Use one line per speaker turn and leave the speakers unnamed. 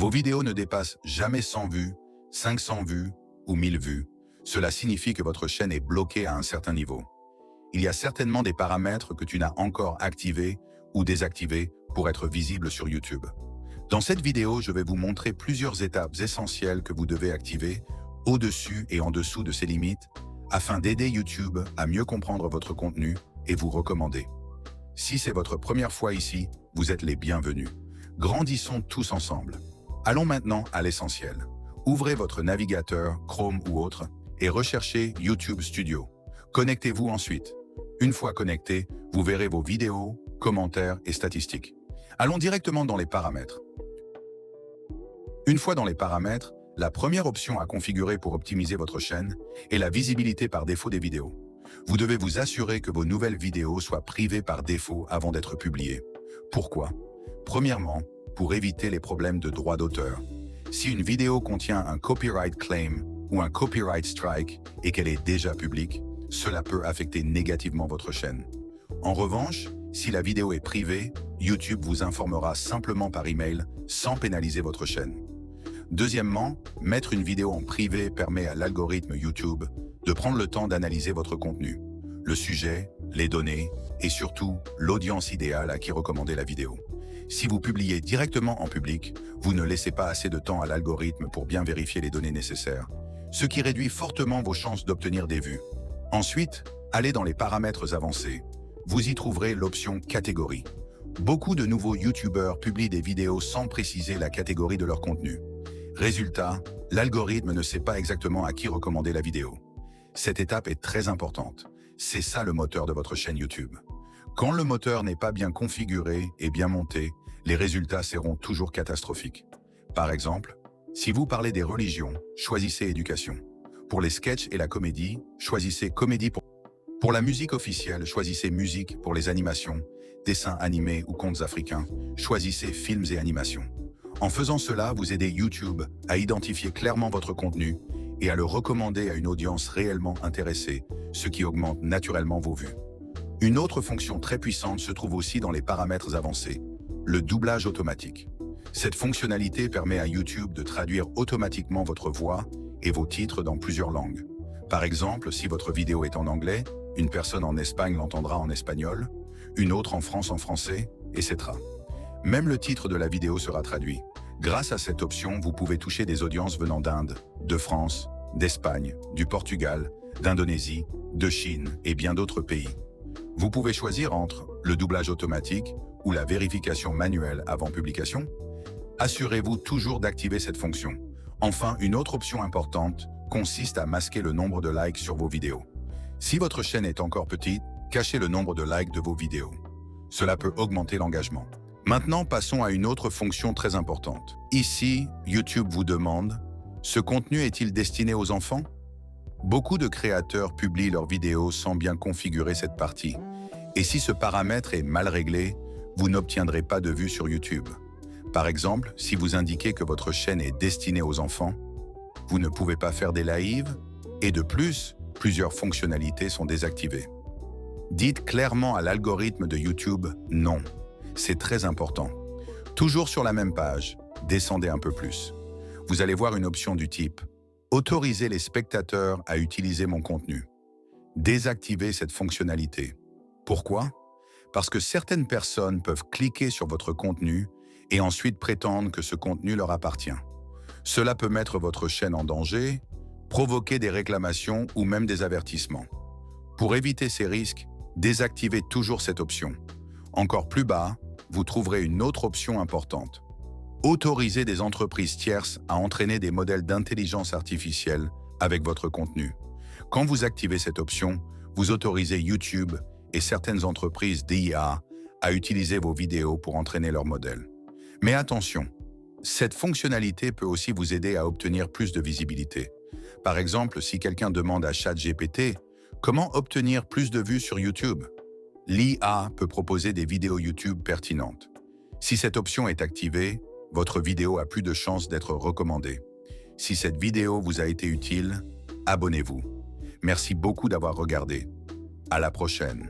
Vos vidéos ne dépassent jamais 100 vues, 500 vues ou 1000 vues. Cela signifie que votre chaîne est bloquée à un certain niveau. Il y a certainement des paramètres que tu n'as encore activés ou désactivés pour être visible sur YouTube. Dans cette vidéo, je vais vous montrer plusieurs étapes essentielles que vous devez activer au-dessus et en dessous de ces limites afin d'aider YouTube à mieux comprendre votre contenu et vous recommander. Si c'est votre première fois ici, vous êtes les bienvenus. Grandissons tous ensemble. Allons maintenant à l'essentiel. Ouvrez votre navigateur, Chrome ou autre, et recherchez YouTube Studio. Connectez-vous ensuite. Une fois connecté, vous verrez vos vidéos, commentaires et statistiques. Allons directement dans les paramètres. Une fois dans les paramètres, la première option à configurer pour optimiser votre chaîne est la visibilité par défaut des vidéos. Vous devez vous assurer que vos nouvelles vidéos soient privées par défaut avant d'être publiées. Pourquoi? Premièrement, pour éviter les problèmes de droit d'auteur. Si une vidéo contient un copyright claim ou un copyright strike et qu'elle est déjà publique, cela peut affecter négativement votre chaîne. En revanche, si la vidéo est privée, YouTube vous informera simplement par email sans pénaliser votre chaîne. Deuxièmement, mettre une vidéo en privé permet à l'algorithme YouTube de prendre le temps d'analyser votre contenu, le sujet, les données et surtout l'audience idéale à qui recommander la vidéo. Si vous publiez directement en public, vous ne laissez pas assez de temps à l'algorithme pour bien vérifier les données nécessaires, ce qui réduit fortement vos chances d'obtenir des vues. Ensuite, allez dans les paramètres avancés. Vous y trouverez l'option catégorie. Beaucoup de nouveaux YouTubeurs publient des vidéos sans préciser la catégorie de leur contenu. Résultat, l'algorithme ne sait pas exactement à qui recommander la vidéo. Cette étape est très importante. C'est ça le moteur de votre chaîne YouTube. Quand le moteur n'est pas bien configuré et bien monté, les résultats seront toujours catastrophiques. Par exemple, si vous parlez des religions, choisissez éducation. Pour les sketchs et la comédie, choisissez comédie. Pour la musique officielle, choisissez musique. Pour les animations, dessins animés ou contes africains, choisissez films et animations. En faisant cela, vous aidez YouTube à identifier clairement votre contenu et à le recommander à une audience réellement intéressée, ce qui augmente naturellement vos vues. Une autre fonction très puissante se trouve aussi dans les paramètres avancés, le doublage automatique. Cette fonctionnalité permet à YouTube de traduire automatiquement votre voix et vos titres dans plusieurs langues. Par exemple, si votre vidéo est en anglais, une personne en Espagne l'entendra en espagnol, une autre en France en français, etc. Même le titre de la vidéo sera traduit. Grâce à cette option, vous pouvez toucher des audiences venant d'Inde, de France, d'Espagne, du Portugal, d'Indonésie, de Chine et bien d'autres pays. Vous pouvez choisir entre le doublage automatique ou la vérification manuelle avant publication. Assurez-vous toujours d'activer cette fonction. Enfin, une autre option importante consiste à masquer le nombre de likes sur vos vidéos. Si votre chaîne est encore petite, cachez le nombre de likes de vos vidéos. Cela peut augmenter l'engagement. Maintenant, passons à une autre fonction très importante. Ici, YouTube vous demande « Ce contenu est-il destiné aux enfants ?» Beaucoup de créateurs publient leurs vidéos sans bien configurer cette partie. Et si ce paramètre est mal réglé, vous n'obtiendrez pas de vues sur YouTube. Par exemple, si vous indiquez que votre chaîne est destinée aux enfants, vous ne pouvez pas faire des lives et de plus, plusieurs fonctionnalités sont désactivées. Dites clairement à l'algorithme de YouTube « Non ». C'est très important. Toujours sur la même page, descendez un peu plus. Vous allez voir une option du type « Autoriser les spectateurs à utiliser mon contenu ». Désactivez cette fonctionnalité. Pourquoi? Parce que certaines personnes peuvent cliquer sur votre contenu et ensuite prétendre que ce contenu leur appartient. Cela peut mettre votre chaîne en danger, provoquer des réclamations ou même des avertissements. Pour éviter ces risques, désactivez toujours cette option. Encore plus bas, vous trouverez une autre option importante. Autorisez des entreprises tierces à entraîner des modèles d'intelligence artificielle avec votre contenu. Quand vous activez cette option, vous autorisez YouTube et certaines entreprises d'IA à utiliser vos vidéos pour entraîner leurs modèles. Mais attention, cette fonctionnalité peut aussi vous aider à obtenir plus de visibilité. Par exemple, si quelqu'un demande à ChatGPT « Comment obtenir plus de vues sur YouTube ?» L'IA peut proposer des vidéos YouTube pertinentes. Si cette option est activée, votre vidéo a plus de chances d'être recommandée. Si cette vidéo vous a été utile, abonnez-vous. Merci beaucoup d'avoir regardé. À la prochaine.